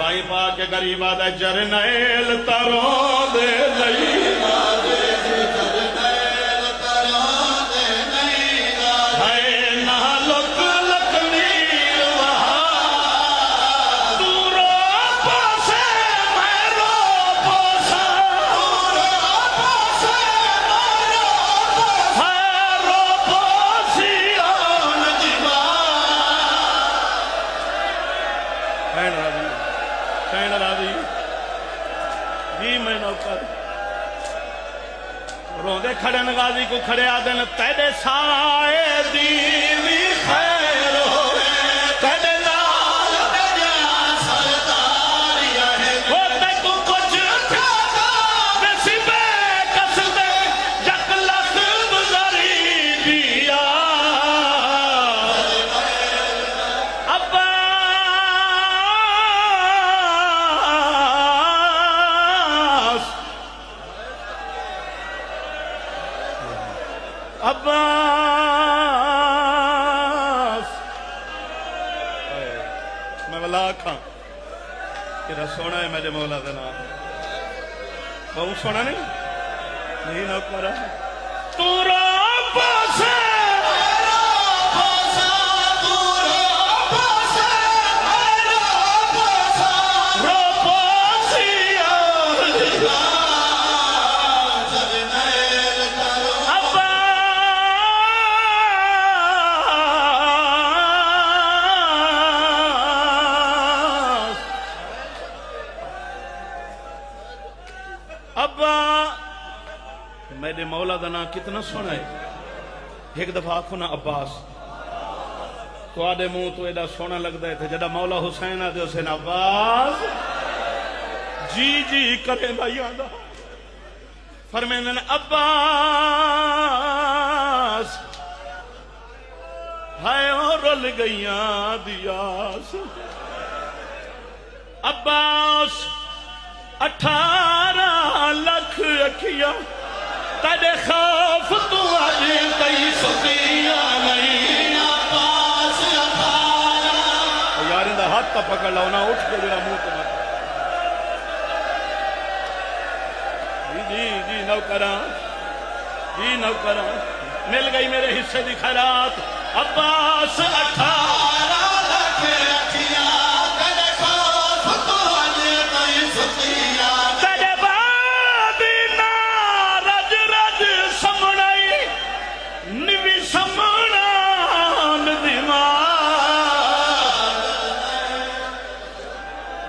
بھائی پا کے غریبہ دے جرنیل تروں دے لئی روندے کھڑے نغازی کو کھڑے آدن تیرے سائے دیوی خیر ہوئے تیرے لال تیرے سرداری ہے وہ تے کو کچھ پیادا نصیبے کسدے جک لکھ بزری دیا عباس میں بلا کھاں کہ سونا ہے میرے مولا دینا بہت سونا نہیں نہ کرا تو رب سے میرے مولا دنا کتنا سونا ہے ایک دفعہ آنکھو نا عباس تو آدھے منہ تو ایڈا سونا لگ دے تھے جدہ مولا حسین آدھے حسین عباس جی جی کریں بھائی آدھا فرمینے نے عباس ہائے اور رل گئیاں دیاس عباس 18 لاکھ اکھیاں تیرے خوف تو آج کئی سکیاں نہیں عباس 18 یار اندہ ہاتھ تا پکڑ لاؤ نا اٹھ کے میرا منہ تو مت جی نوکراں مل گئی میرے حصے دی خیرات عباس 18